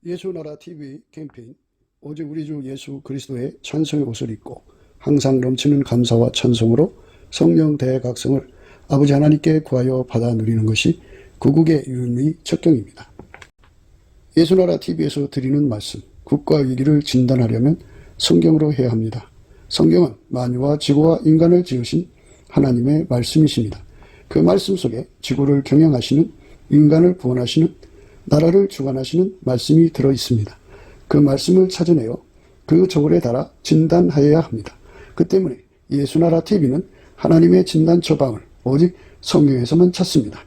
예수나라 TV 캠페인 오직 우리 주 예수 그리스도의 찬송의 옷을 입고 항상 넘치는 감사와 찬송으로 성령 대각성을 아버지 하나님께 구하여 받아 누리는 것이 구국의 유일무이 척경입니다. 예수나라 TV에서 드리는 말씀, 국가 위기를 진단하려면 성경으로 해야 합니다. 성경은 만유와 지구와 인간을 지으신 하나님의 말씀이십니다. 그 말씀 속에 지구를 경영하시는, 인간을 구원하시는, 나라를 주관하시는 말씀이 들어있습니다. 그 말씀을 찾아내어 그 저울에 달아 진단하여야 합니다. 그 때문에 예수나라 TV는 하나님의 진단 처방을 오직 성경에서만 찾습니다.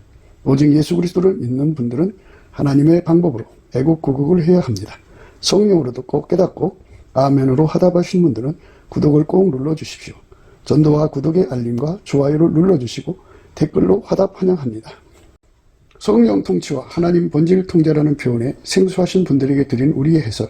오직 예수 그리스도를 믿는 분들은 하나님의 방법으로 애국구국을 해야 합니다. 성령으로 듣고 깨닫고 아멘으로 화답하신 분들은 구독을 꼭 눌러주십시오. 전도와 구독의 알림과 좋아요를 눌러주시고 댓글로 화답 환영합니다. 성령 통치와 하나님 본질 통제라는 표현에 생소하신 분들에게 드린 우리의 해설,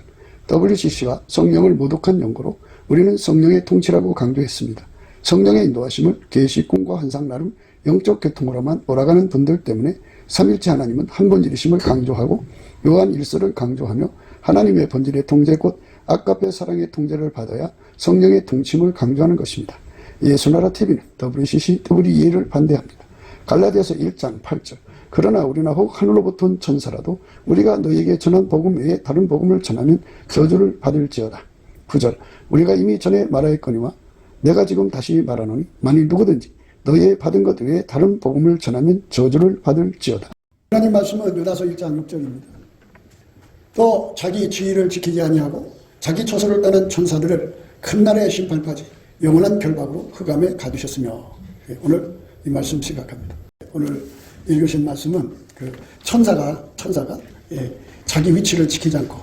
WCC가 성령을 모독한 연고로 우리는 성령의 통치라고 강조했습니다. 성령의 인도하심을 계시, 꿈과 환상 나름 영적 계통으로만 몰아가는 분들 때문에 삼일체 하나님은 한 본질이심을 강조하고 요한 1서를 강조하며 하나님의 본질의 통제 곧 아까페 사랑의 통제를 받아야 성령의 통치임을 강조하는 것입니다. 예수나라 TV는 WCC, WEA를 반대합니다. 갈라디아서 1장 8절 그러나 우리나 혹 하늘로부터 온 천사라도 우리가 너희에게 전한 복음 외에 다른 복음을 전하면 저주를 받을지어다. 9절 우리가 이미 전에 말하였거니와 내가 지금 다시 말하노니 만일 누구든지 너희의 받은 것 외에 다른 복음을 전하면 저주를 받을지어다. 하나님 말씀은 유다서 1장 6절입니다. 또 자기 지위를 지키지 아니하고 자기 처소를 떠난 천사들을 큰 날의 심판까지 영원한 결박으로 흑암에 가두셨으며. 오늘 이 말씀 시각합니다. 오늘 읽으신 말씀은 그 천사가 자기 위치를 지키지 않고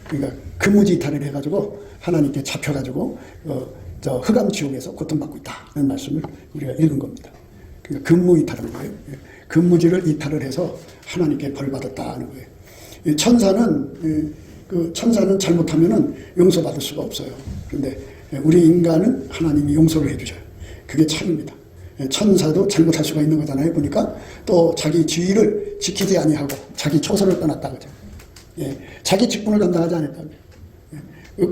그러니까 근무지 이탈을 해가지고 하나님께 잡혀가지고 저 흑암 지옥에서 고통받고 있다는 말씀을 우리가 읽은 겁니다. 그러니까 근무 이탈하는 거예요. 근무지를 이탈을 해서 하나님께 벌 받았다는 거예요. 천사는 잘못하면은 용서받을 수가 없어요. 그런데 우리 인간은 하나님이 용서를 해주셔요. 그게 참입니다. 천사도 잘못할 수가 있는 거잖아요. 보니까 또 자기 지위를 지키지 아니하고 자기 초소를 떠났다 그죠. 자기 직분을 감당하지 않았다.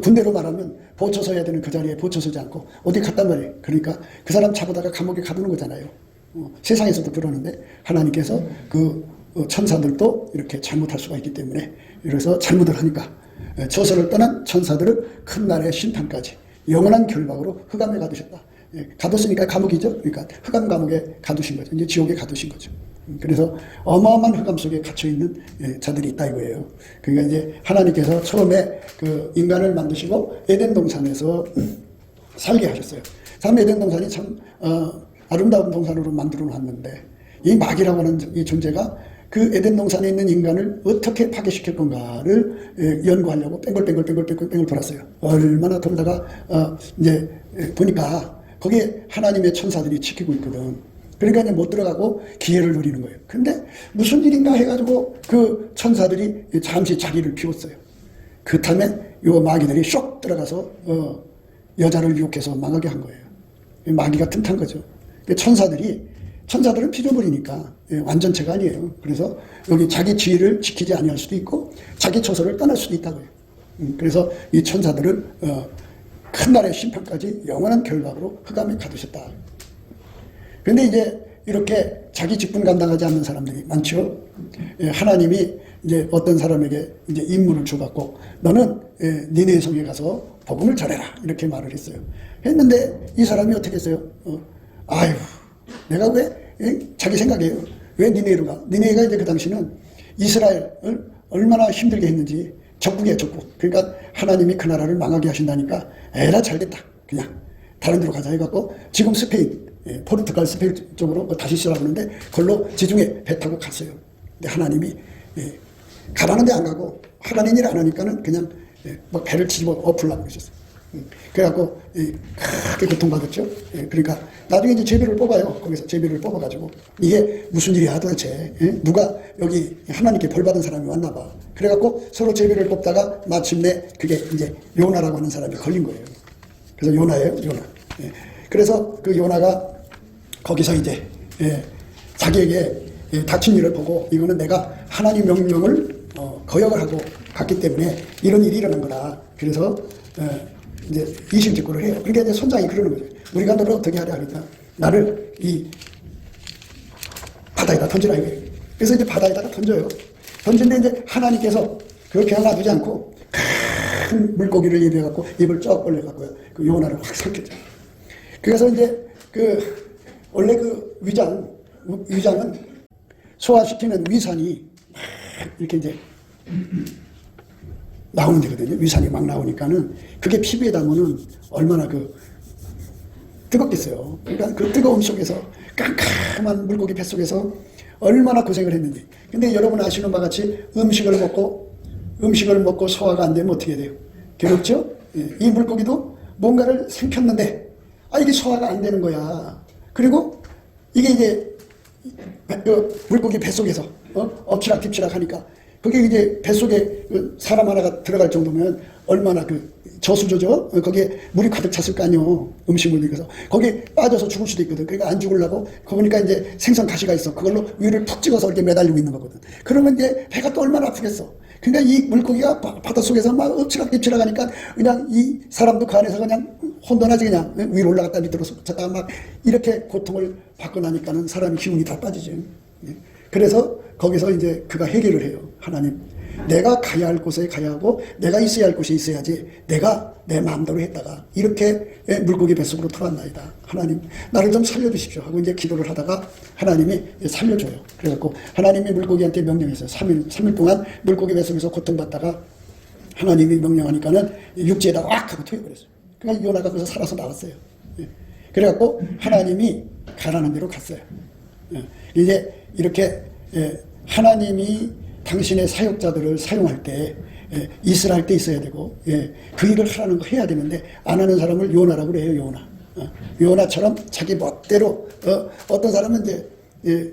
군대로 말하면 보초 서야 되는 그 자리에 보초 서지 않고 어디 갔단 말이에요. 그러니까 그 사람 잡아다가 감옥에 가두는 거잖아요. 세상에서도 그러는데 하나님께서 그 천사들도 이렇게 잘못할 수가 있기 때문에 그래서 잘못을 하니까 처소를 떠난 천사들을 큰 날의 심판까지 영원한 결박으로 흑암에 가두셨다. 가뒀으니까 감옥이죠. 그러니까 흑암 감옥에 가두신 거죠. 이제 지옥에 가두신 거죠. 그래서 어마어마한 흑암 속에 갇혀있는 자들이 있다 이거예요. 그러니까 이제 하나님께서 처음에 그 인간을 만드시고 에덴 동산에서 살게 하셨어요. 참 에덴 동산이 참 아름다운 동산으로 만들어 놨는데 이 마귀라고 하는 이 존재가 그 에덴 동산에 있는 인간을 어떻게 파괴시킬 건가를 연구하려고 뺑글뺑글 돌았어요. 얼마나 돌다가 이제 보니까 거기에 하나님의 천사들이 지키고 있거든. 그러니까 이제 못 들어가고 기회를 노리는 거예요. 근데 무슨 일인가 해가지고 그 천사들이 잠시 자리를 비웠어요. 그 탐에 요 마귀들이 쏙 들어가서 여자를 유혹해서 망하게 한 거예요. 마귀가 틈탄 거죠. 천사들은 피조물이니까 완전체가 아니에요. 그래서 여기 자기 지위를 지키지 아니할 수도 있고 자기 처소를 떠날 수도 있다고요. 그래서 이 천사들을 큰 날의 심판까지 영원한 결박으로 흑암에 가두셨다. 그런데 이제 이렇게 자기 직분 감당하지 않는 사람들이 많죠. 하나님이 이제 어떤 사람에게 이제 임무를 줘갖고 너는 니네 성에 가서 복음을 전해라 이렇게 말을 했어요. 했는데 이 사람이 어떻게 했어요? 아유, 내가 왜 자기 생각이에요. 왜 니네로 가? 니네가 이제 그 당시는 이스라엘을 얼마나 힘들게 했는지 적국이에요, 적국. 그러니까 하나님이 그 나라를 망하게 하신다니까 에라 잘됐다. 그냥 다른 데로 가자 해갖고 지금 스페인, 포르투갈 스페인 쪽으로 다시 시라고 하는데 그걸로 지중해 배 타고 갔어요. 근데 하나님이 가라는 데 안 가고 하라는 일 안 하니까는 그냥 뭐 배를 뒤집어 엎으려고 그러셨어요. 그래갖고 크게 고통받았죠. 그러니까 나중에 이제 제비를 뽑아요. 거기서 제비를 뽑아가지고 이게 무슨 일이야 도대체. 누가 여기 하나님께 벌받은 사람이 왔나 봐. 그래갖고 서로 제비를 뽑다가 마침내 그게 이제 요나라고 하는 사람이 걸린 거예요. 그래서 요나예요, 요나. 그래서 그 요나가 거기서 이제 자기에게 닥친 일을 보고 이거는 내가 하나님 명령을 거역을 하고 갔기 때문에 이런 일이 일어난 거다. 그래서 이제 이실직고를 해요. 그러니까 이제 선장이 그러는 거죠. 우리가 너를 어떻게 하려 하니까 나를 이 바다에다 던지라 이거예요. 그래서 이제 바다에다가 던져요. 던진데 이제 하나님께서 그걸 그냥 놔두지 않고 큰 물고기를 입혀갖고 입을 쩍 벌려갖고요. 그 요나를 확 삼켰죠. 그래서 이제 원래 그 위장은 소화시키는 위산이 이렇게 이제 나오는 데거든요. 위산이 막 나오니까는 그게 피부에 닿으면은 얼마나 뜨겁겠어요. 그러니까 그 뜨거움 속에서 깜깜한 물고기 뱃속에서 얼마나 고생을 했는지. 근데 여러분 아시는 바와 같이 음식을 먹고 소화가 안 되면 어떻게 돼요? 괴롭죠? 이 물고기도 뭔가를 삼켰는데 이게 소화가 안 되는 거야. 그리고 이게 이제 물고기 뱃속에서 엎치락뒤치락 하니까 그게 이제 뱃속에 사람 하나가 들어갈 정도면 얼마나 저수조죠? 거기에 물이 가득 찼을 거 아니요. 음식물 넣어서 거기에 빠져서 죽을 수도 있거든. 그러니까 안 죽으려고 거기니까 이제 생선 가시가 있어. 그걸로 위를 푹 찍어서 이렇게 매달리고 있는 거거든. 그러면 이제 배가 또 얼마나 아프겠어. 그러니까 이 물고기가 바닷속에서 막 엎치락뒤치락 하니까 그냥 이 사람도 그 안에서 그냥 혼돈하지 그냥 위로 올라갔다 밑으로 섰다가 막 이렇게 고통을 받고 나니까는 사람이 기운이 다 빠지죠. 그래서 거기서 이제 그가 해결을 해요. 하나님, 내가 가야 할 곳에 가야 하고 내가 있어야 할 곳에 있어야지 내가 내 마음대로 했다가 이렇게 물고기 뱃속으로 돌아왔나이다. 하나님 나를 좀 살려주십시오 하고 이제 기도를 하다가 하나님이 살려줘요. 그래갖고 하나님이 물고기한테 명령했어요. 3일 동안 물고기 뱃속에서 고통받다가 하나님이 명령하니까는 육지에다 왁 하고 토해버렸어요. 그러니까 요나가 거기서 살아서 나왔어요. 그래갖고 하나님이 가라는 대로 갔어요. 이제 이렇게 하나님이 당신의 사역자들을 사용할 때 있으라 할 때 있어야 되고 그 일을 하라는 거 해야 되는데 안 하는 사람을 요나라고 그래요. 요나. 요나처럼 자기 멋대로 어떤 사람은 이제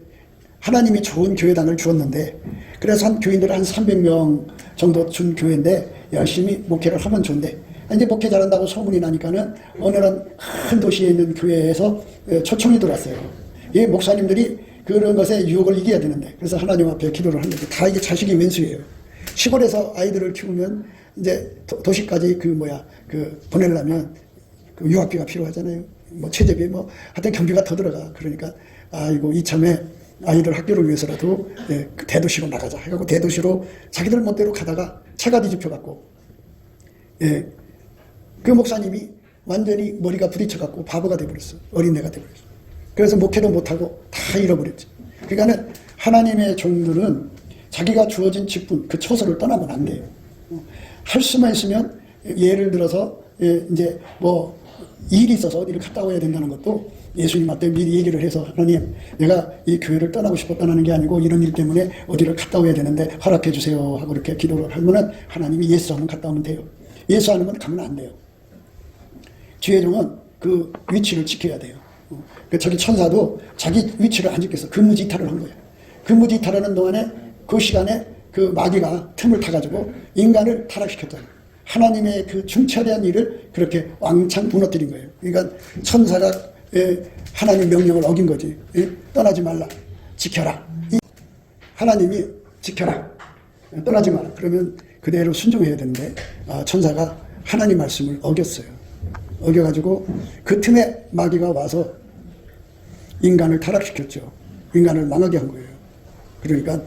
하나님이 좋은 교회당을 주었는데 그래서 한 교인들을 한 300명 정도 준 교회인데 열심히 목회를 하면 좋은데 이제 목회 잘한다고 소문이 나니까는 어느 큰 도시에 있는 교회에서 초청이 들어왔어요. 이 목사님들이 그런 것에 유혹을 이겨야 되는데 그래서 하나님 앞에 기도를 하는데 다 이게 자식이 왼수예요. 시골에서 아이들을 키우면 이제 도시까지 보내려면 유학비가 필요하잖아요. 체제비 하여튼 경비가 더 들어가. 그러니까 아이고 이참에 아이들 학교를 위해서라도 대도시로 나가자 해갖고 대도시로 자기들 멋대로 가다가 차가 뒤집혀갖고 그 목사님이 완전히 머리가 부딪혀갖고 바보가 돼버렸어. 어린애가 돼버렸어. 그래서 목회도 못하고 다 잃어버렸지. 그러니까는 하나님의 종들은 자기가 주어진 직분, 그 처소를 떠나면 안 돼요. 할 수만 있으면 예를 들어서 이제 일이 있어서 어디를 갔다 와야 된다는 것도 예수님한테 미리 얘기를 해서 하나님 내가 이 교회를 떠나고 싶어 떠나는 게 아니고 이런 일 때문에 어디를 갔다 와야 되는데 허락해 주세요 하고 이렇게 기도를 하면은 하나님이 예수 하면 갔다 오면 돼요. 예수 안 하면 가면 안 돼요. 지혜종은 그 위치를 지켜야 돼요. 저기 천사도 자기 위치를 안 지켰어. 근무지탈을 한 거예요. 근무지탈하는 동안에 그 시간에 그 마귀가 틈을 타가지고 인간을 타락시켰잖아요. 하나님의 그 중차대한 일을 그렇게 왕창 무너뜨린 거예요. 그러니까 천사가 하나님 명령을 어긴 거지. 떠나지 말라. 지켜라. 하나님이 지켜라. 떠나지 마라. 그러면 그대로 순종해야 되는데 천사가 하나님 말씀을 어겼어요. 어겨가지고 그 틈에 마귀가 와서 인간을 타락시켰죠. 인간을 망하게 한 거예요. 그러니까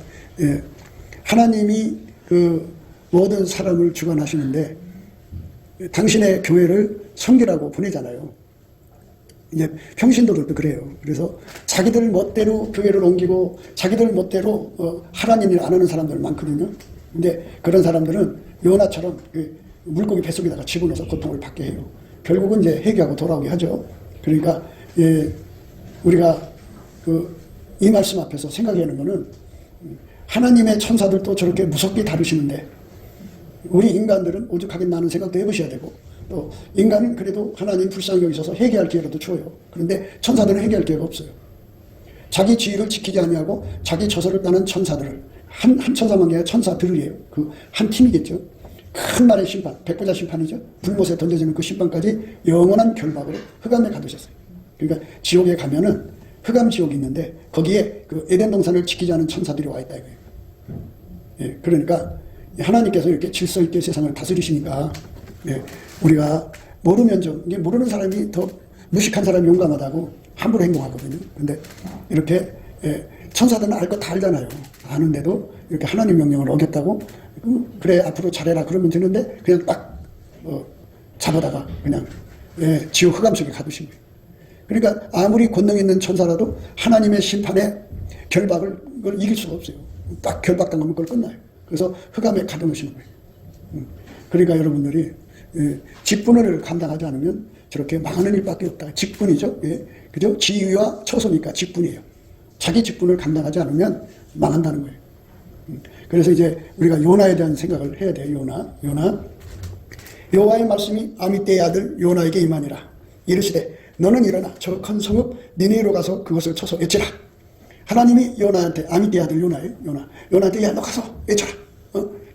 하나님이 그 모든 사람을 주관하시는데 당신의 교회를 섬기라고 보내잖아요. 이제 평신도들도 그래요. 그래서 자기들 멋대로 교회를 옮기고 자기들 멋대로 하나님 일 안 하는 사람들 많거든요. 근데 그런 사람들은 요나처럼 물고기 뱃속에다가 집어넣어서 고통을 받게 해요. 결국은 이제 회개하고 돌아오게 하죠. 그러니까 우리가 이 말씀 앞에서 생각해야 하는 거는 하나님의 천사들도 저렇게 무섭게 다루시는데 우리 인간들은 오죽하겠 나는 생각도 해보셔야 되고 또 인간은 그래도 하나님 불쌍히 여기셔서 회개할 기회라도 줘요. 그런데 천사들은 회개할 기회가 없어요. 자기 지위를 지키지 아니하고 자기 저서를 따는 천사들을 한 천사만 아니라 천사들이에요. 그 한 팀이겠죠. 큰 날의 심판, 백보자 심판이죠. 불못에 던져지는 그 심판까지 영원한 결박으로 흑암에 가두셨어요. 그러니까 지옥에 가면은 흑암 지옥이 있는데 거기에 그 에덴 동산을 지키지 않은 천사들이 와 있다 이거예요. 그러니까 하나님께서 이렇게 질서 있게 세상을 다스리시니까 예, 우리가 모르면 좀 이게 모르는 사람이 더 무식한 사람이 용감하다고 함부로 행동하거든요. 근데 이렇게 예, 천사들은 알 거 다 알잖아요. 아는데도 이렇게 하나님 명령을 어겼다고 그래 앞으로 잘해라 그러면 되는데 그냥 딱 잡아다가 그냥 예, 지옥 흑암 속에 가두신 거예요. 그러니까 아무리 권능 있는 천사라도 하나님의 심판에 결박을 그걸 이길 수가 없어요. 딱 결박당하면 그걸 끝나요. 그래서 흑암에 가둬놓으시는 거예요. 그러니까 여러분들이 예, 직분을 감당하지 않으면 저렇게 망하는 일밖에 없다. 직분이죠. 예, 그죠? 지위와 처소니까 직분이에요. 자기 직분을 감당하지 않으면 망한다는 거예요. 그래서 이제 우리가 요나에 대한 생각을 해야 돼요. 요나. 여호와의 말씀이 아미떼의 아들 요나에게 임하니라. 이르시되 너는 일어나 저 큰 성읍 니네로 가서 그것을 쳐서 외치라. 하나님이 요나한테 아미떼의 아들 요나한테 야 너 가서 외쳐라.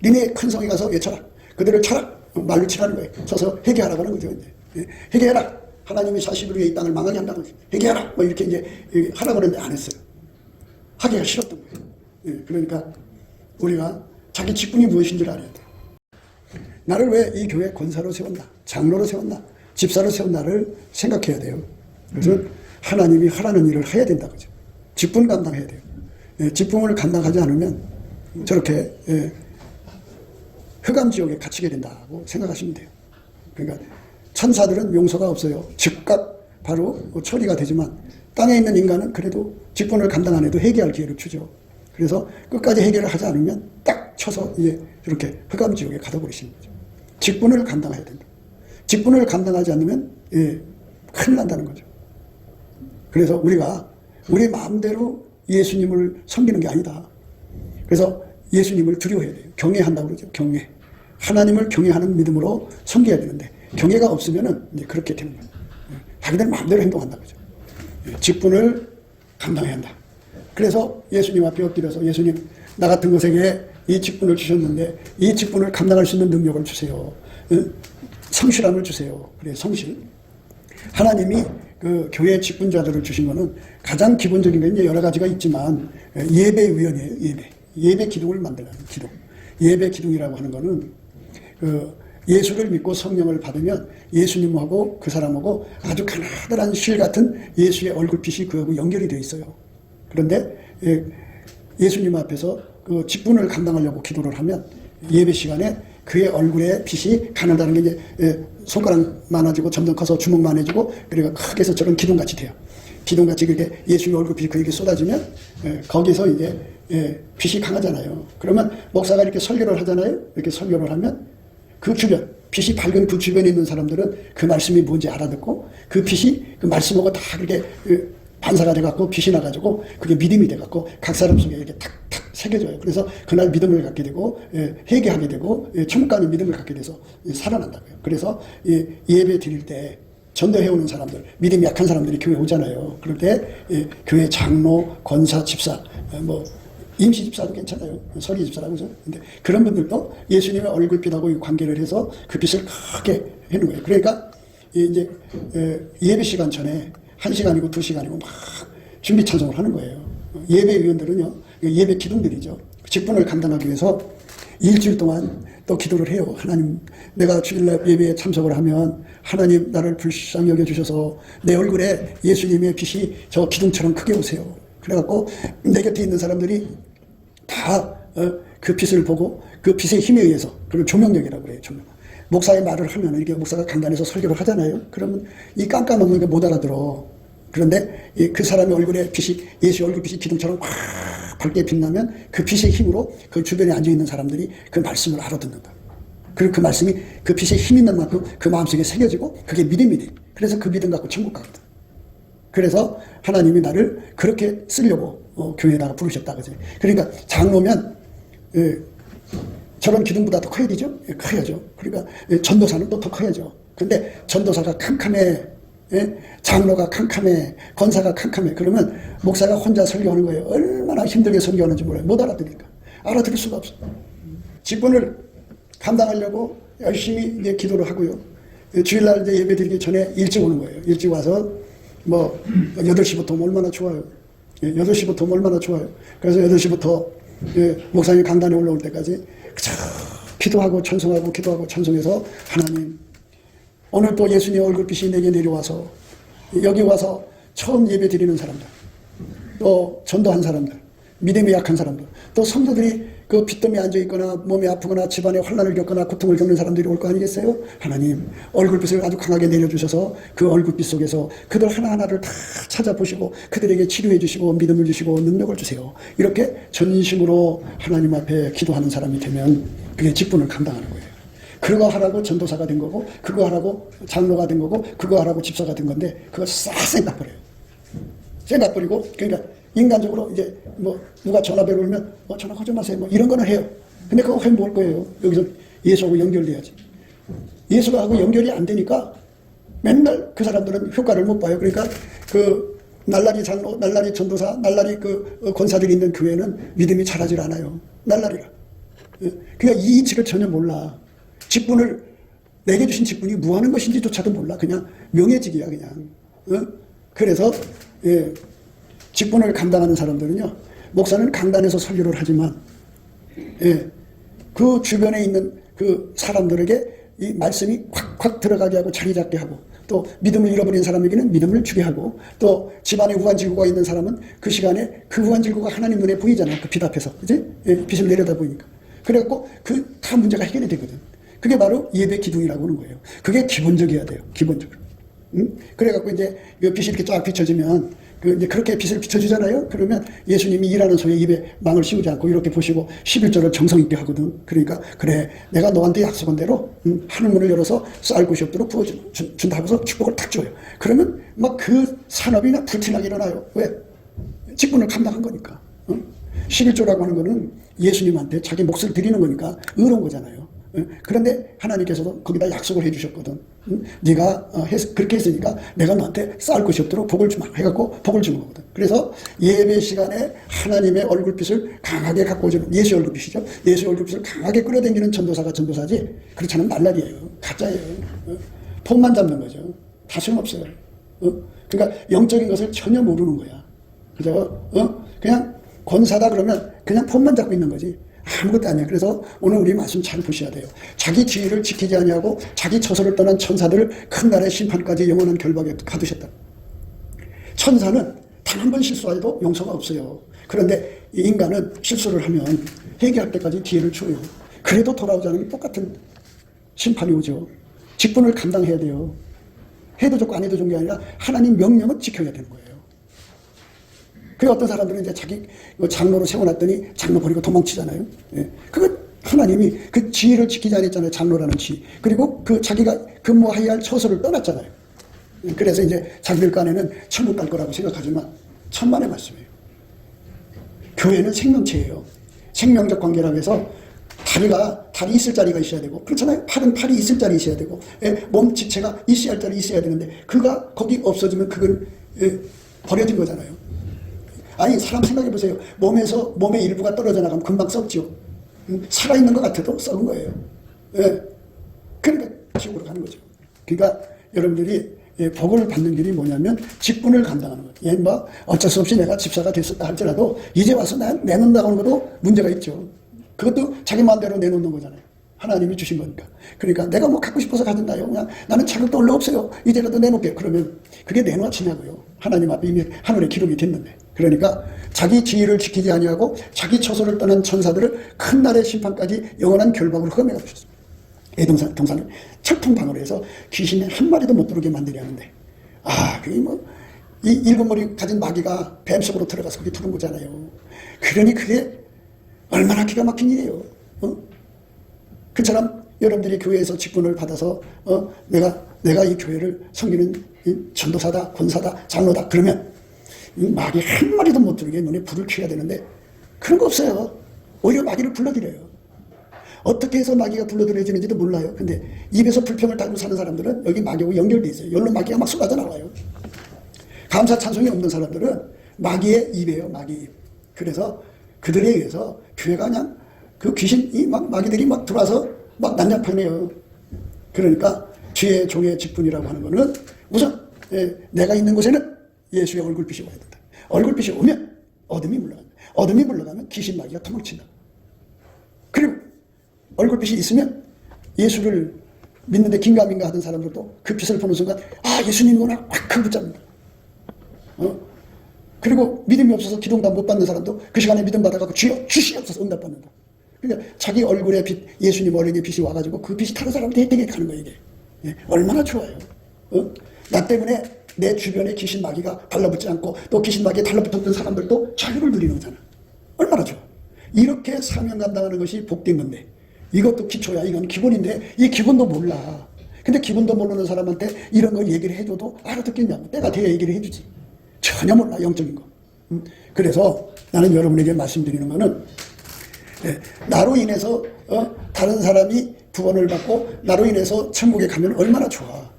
니네 큰 성에 가서 외쳐라. 그들을 쳐라. 말로 치라는 거예요. 쳐서 회개하라고 하는 거죠. 이제. 회개해라. 하나님이 40일 후에 이 땅을 망하게 한다고 회개하라. 뭐 이렇게 이제 하라고 하는데 안 했어요. 하기가 싫었던 거예요. 그러니까 우리가 자기 직분이 무엇인지를 알아야 돼요. 나를 왜 이 교회 권사로 세웠나, 장로로 세웠나, 집사로 세웠나를 생각해야 돼요. 그래서 하나님이 하라는 일을 해야 된다 그죠. 직분 감당해야 돼요. 직분을 감당하지 않으면 저렇게 흑암 지옥에 갇히게 된다고 생각하시면 돼요. 그러니까 천사들은 용서가 없어요. 즉각 바로 처리가 되지만 땅에 있는 인간은 그래도 직분을 감당 안 해도 회개할 기회를 주죠. 그래서 끝까지 해결을 하지 않으면 딱 쳐서 이제 이렇게 흑암 지옥에 가둬버리시는 거죠. 직분을 감당해야 된다. 직분을 감당하지 않으면 큰일 난다는 거죠. 그래서 우리가 우리 마음대로 예수님을 섬기는 게 아니다. 그래서 예수님을 두려워해야 돼요. 경외한다고 그러죠. 경외. 하나님을 경외하는 믿음으로 섬겨야 되는데 경외가 없으면은 이제 그렇게 되는 거예요. 자기들 마음대로 행동한다 그죠. 직분을 감당해야 한다. 그래서 예수님 앞에 엎드려서 예수님 나 같은 것에게 이 직분을 주셨는데 이 직분을 감당할 수 있는 능력을 주세요. 성실함을 주세요. 그래 성실. 하나님이 그 교회 직분자들을 주신 거는 가장 기본적인 게 이제 여러 가지가 있지만 예배위원회예요. 예배 기둥을 만들라는 기둥. 예배 기둥이라고 하는 거는 그 예수를 믿고 성령을 받으면 예수님하고 그 사람하고 아주 가나다란 실 같은 예수의 얼굴빛이 그하고 연결이 되어 있어요. 그런데 예수님 앞에서 그 직분을 감당하려고 기도를 하면 예배 시간에 그의 얼굴에 빛이 가난다는 게 이제 손가락 많아지고 점점 커서 주먹만해지고 그리고 크게 해서 저런 기둥같이 돼요. 기둥같이 그렇게 예수의 얼굴빛이 그에게 쏟아지면 거기서 이제 빛이 강하잖아요. 그러면 목사가 이렇게 설교를 하잖아요. 이렇게 설교를 하면 그 주변, 빛이 밝은 그 주변에 있는 사람들은 그 말씀이 뭔지 알아듣고 그 빛이 그 말씀하고 다 그렇게 반사가 돼갖고 빛이 나가지고 그게 믿음이 돼갖고 각 사람 속에 이렇게 탁탁 새겨져요. 그래서 그날 믿음을 갖게 되고 회개하게 되고 천국 가는 믿음을 갖게 돼서 살아난다고요. 그래서 예배 드릴 때 전도해오는 사람들, 믿음이 약한 사람들이 교회 오잖아요. 그럴 때 교회 장로, 권사, 집사, 뭐 임시 집사도 괜찮아요. 서리 집사라고 하죠. 근데 그런 분들도 예수님의 얼굴빛하고 관계를 해서 그 빛을 크게 해놓은 거예요. 그러니까 이제 예배 시간 전에 1시간이고 2시간이고 막 준비 찬송을 하는 거예요. 예배위원들은요, 예배 기둥들이죠. 직분을 감당하기 위해서 일주일 동안 또 기도를 해요. 하나님, 내가 주일날 예배에 참석을 하면 하나님 나를 불쌍히 여겨주셔서 내 얼굴에 예수님의 빛이 저 기둥처럼 크게 오세요. 그래갖고 내 곁에 있는 사람들이 다 그 빛을 보고 그 빛의 힘에 의해서, 그걸 조명력이라고 그래요. 조명. 목사의 말을 하면 이렇게 목사가 강단에서 설교를 하잖아요. 그러면 이 깜깜한 게 못 알아들어. 그런데 그 사람의 얼굴에 빛이, 예수의 얼굴빛이 기둥처럼 확 밝게 빛나면 그 빛의 힘으로 그 주변에 앉아있는 사람들이 그 말씀을 알아듣는다. 그리고 그 말씀이 그 빛에 힘 있는 만큼 그 마음속에 새겨지고 그게 믿음이 돼. 그래서 그 믿음 갖고 천국 가거든. 그래서 하나님이 나를 그렇게 쓰려고 교회에다가 부르셨다. 그지? 그러니까 장로면 저런 기둥보다 더 커야 되죠? 커야죠. 그러니까 전도사는 또 더 커야죠. 근데 전도사가 캄캄해, 장로가 캄캄해, 권사가 캄캄해. 그러면 목사가 혼자 설교하는 거예요. 얼마나 힘들게 설교하는지 몰라요. 못 알아들으니까. 알아들을 수가 없어. 직분을 감당하려고 열심히 이제 기도를 하고요. 주일날 이제 예배 드리기 전에 일찍 오는 거예요. 일찍 와서 뭐 8시부터 오면 얼마나 좋아요. 8시부터 오면 얼마나 좋아요. 그래서 8시부터 목사님 강단에 올라올 때까지 기도하고 찬송하고 기도하고 찬송해서 하나님 오늘 또 예수님의 얼굴빛이 내게 내려와서 여기 와서 처음 예배 드리는 사람들, 또 전도한 사람들, 믿음이 약한 사람들, 또 성도들이 그 빚더미에 앉아있거나 몸이 아프거나 집안에 환난을 겪거나 고통을 겪는 사람들이 올 거 아니겠어요? 하나님 얼굴빛을 아주 강하게 내려주셔서 그 얼굴빛 속에서 그들 하나하나를 다 찾아보시고 그들에게 치료해 주시고 믿음을 주시고 능력을 주세요. 이렇게 전심으로 하나님 앞에 기도하는 사람이 되면 그게 직분을 감당하는 거예요. 그거 하라고 전도사가 된 거고 그거 하라고 장로가 된 거고 그거 하라고 집사가 된 건데 그걸 싹 생각버려요. 생각버리고 그러니까 인간적으로 이제 뭐 누가 전화벨을 울면 전화 하지 마세요 뭐 이런 거는 해요. 근데 그거 하면 뭘 거예요? 여기서 예수하고 연결돼야지. 예수하고 연결이 안 되니까 맨날 그 사람들은 효과를 못 봐요. 그러니까 그 날라리 장로, 날라리 전도사, 날라리 그 권사들이 있는 교회는 믿음이 자라질 않아요. 날라리라. 그러니까 이 이치를 전혀 몰라. 직분을 내게 주신 직분이 뭐 하는 것인지조차도 몰라. 그냥 명예직이야 그냥. 그래서 예, 직분을 감당하는 사람들은요, 목사는 강단에서 설교를 하지만 예, 그 주변에 있는 그 사람들에게 이 말씀이 확확 들어가게 하고 자리 잡게 하고 또 믿음을 잃어버린 사람에게는 믿음을 주게 하고 또 집안에 후한질구가 있는 사람은 그 시간에 그 후한질구가 하나님 눈에 보이잖아. 그 빛 앞에서. 그치? 예, 빛을 내려다 보니까. 그래갖고 그 다 문제가 해결이 되거든. 그게 바로 예배 기둥이라고 하는 거예요. 그게 기본적이어야 돼요. 기본적으로. 그래갖고 이제 빛이 이렇게 쫙 비춰지면 이제 그렇게 빛을 비춰주잖아요. 그러면 예수님이 일하는 소에 입에 망을 씌우지 않고 이렇게 보시고 11절을 정성 있게 하거든. 그러니까 그래 내가 너한테 약속한 대로 하늘문을 열어서 쌀 곳이 없도록 부어준다 하고서 축복을 탁 줘요. 그러면 막 그 산업이나 불티나게 일어나요. 왜? 직분을 감당한 거니까. 11조라고 하는 거는 예수님한테 자기 몫을 드리는 거니까 의로운 거잖아요. 그런데 하나님께서도 거기다 약속을 해주셨거든. 네가 그렇게 했으니까 내가 너한테 쌓을 것이 없도록 복을 주마 해갖고 복을 주는 거거든. 그래서 예배 시간에 하나님의 얼굴빛을 강하게 갖고 오는 예수의 얼굴빛이죠. 예수의 얼굴빛을 강하게 끌어당기는 전도사가 전도사지 그렇지 않으면 날라리예요. 가짜예요. 폼만 잡는 거죠. 다 소용없어요. 그러니까 영적인 것을 전혀 모르는 거야. 그죠? 그냥 권사다 그러면 그냥 폼만 잡고 있는 거지. 아무것도 아니야. 그래서 오늘 우리 말씀 잘 보셔야 돼요. 자기 지위를 지키지 아니하고 자기 처소를 떠난 천사들을 큰 날의 심판까지 영원한 결박에 가두셨다. 천사는 단 한 번 실수해도 용서가 없어요. 그런데 이 인간은 실수를 하면 회개할 때까지 기회를 줘요. 그래도 돌아오지 않으면 똑같은 심판이 오죠. 직분을 감당해야 돼요. 해도 좋고 안 해도 좋은 게 아니라 하나님 명령은 지켜야 되는 거예요. 그 어떤 사람들은 이제 자기 장로로 세워놨더니 장로 버리고 도망치잖아요. 예. 그거 하나님이 그 지위를 지키지 않았잖아요. 장로라는 지위. 그리고 그 자기가 근무해야 할 처소를 떠났잖아요. 그래서 이제 자기들 간에는 천국 갈 거라고 생각하지만 천만의 말씀이에요. 교회는 생명체예요. 생명적 관계라고 해서 다리 있을 자리가 있어야 되고 그렇잖아요. 팔이 있을 자리 있어야 되고 몸 지체가 있어야 할 자리 있어야 되는데 그가 거기 없어지면 그건 버려진 거잖아요. 아니 사람 생각해 보세요. 몸의 일부가 떨어져 나가면 금방 썩죠. 살아있는 것 같아도 썩은 거예요. 예. 그러니까 지옥으로 가는 거죠. 그러니까 여러분들이 복을 받는 길이 뭐냐면 직분을 감당하는 거예요. 예, 뭐 어쩔 수 없이 내가 집사가 됐었다 할지라도 이제 와서 내놓는다고 하는 것도 문제가 있죠. 그것도 자기 마음대로 내놓는 거잖아요. 하나님이 주신 거니까. 그러니까 내가 뭐 갖고 싶어서 가진다요. 그냥 나는 자격도 원래 없어요. 이제라도 내놓을게. 그러면 그게 내놓아치냐고요. 하나님 앞에 이미 하늘의 기록이 됐는데. 그러니까 자기 지위를 지키지 아니하고 자기 처소를 떠난 천사들을 큰 날의 심판까지 영원한 결박으로 험해가 주셨습니다. 동산을 철통방으로 해서 귀신이 한 마리도 못 들어오게 만들려는데 그게 이 일곱 머리 가진 마귀가 뱀 속으로 들어가서 그게 들은 거잖아요. 그러니 그게 얼마나 기가 막힌 일이에요. 그처럼 여러분들이 교회에서 직분을 받아서 내가 이 교회를 섬기는 전도사다, 권사다, 장로다 그러면 이 마귀 한 마리도 못 들게 눈에 불을 켜야 되는데 그런 거 없어요. 오히려 마귀를 불러들여요. 어떻게 해서 마귀가 불러들여지는지도 몰라요. 근데 입에서 불평을 달고 사는 사람들은 여기 마귀하고 연결돼 있어요. 여기로 마귀가 막 쏟아져 나와요. 감사 찬송이 없는 사람들은 마귀의 입이에요. 마귀 입. 그래서 그들에 의해서 교회가 그냥 그 귀신이 마귀들이 들어와서 난장판이에요. 그러니까 주의 종의 직분이라고 하는 거는 우선 내가 있는 곳에는 예수의 얼굴빛이 와야 된다. 얼굴빛이 오면 어둠이 물러간다. 어둠이 물러가면 귀신 마귀가 도망친다. 그리고 얼굴빛이 있으면 예수를 믿는데 긴가민가 하던 사람들도 그 빛을 보는 순간 아 예수님이구나 확 붙잡는다. 그리고 믿음이 없어서 기도응답 못 받는 사람도 그 시간에 믿음 받아가지고 주여 주시옵소서 응답 받는다. 그러니까 자기 얼굴에 빛, 예수님 얼굴에 빛이 와가지고 그 빛이 다른 사람한테 혜택이 가는 거예요. 이게 얼마나 좋아요. 나 때문에 내 주변에 귀신 마귀가 달라붙지 않고 또 귀신 마귀에 달라붙었던 사람들도 자유를 누리는 거잖아. 얼마나 좋아. 이렇게 사명 감당하는 것이 복된 건데 이것도 기초야. 이건 기본인데 이 기본도 몰라. 근데 기본도 모르는 사람한테 이런 걸 얘기를 해줘도 알아듣겠냐고. 때가 돼야 얘기를 해주지. 전혀 몰라 영적인 거. 그래서 나는 여러분에게 말씀드리는 거는 나로 인해서 다른 사람이 구원을 받고 나로 인해서 천국에 가면 얼마나 좋아.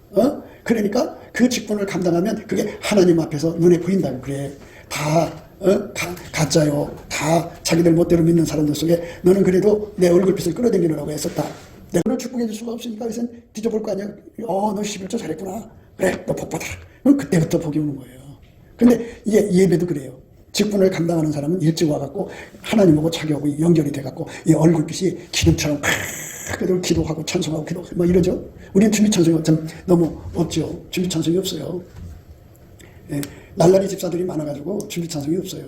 그러니까 그 직분을 감당하면 그게 하나님 앞에서 눈에 보인다고. 그래 다 가짜요. 다 자기들 멋대로 믿는 사람들 속에 너는 그래도 내 얼굴빛을 끌어당기려고 했었다. 내가 축복해 줄 수가 없으니까 그래서 뒤져볼 거 아니야. 너 11조 잘했구나. 그래 너 복 받아라. 그럼 그때부터 복이 오는 거예요. 근데 이게 예배도 그래요. 직분을 감당하는 사람은 일찍 와갖고 하나님하고 자기하고 연결이 돼갖고 이 얼굴빛이 기둥처럼 그래도 기도하고 찬송하고 기도하고 뭐 이러죠. 우리는 준비찬송이 좀 너무 없죠. 준비찬송이 없어요. 날라리 집사들이 많아가지고 준비찬송이 없어요.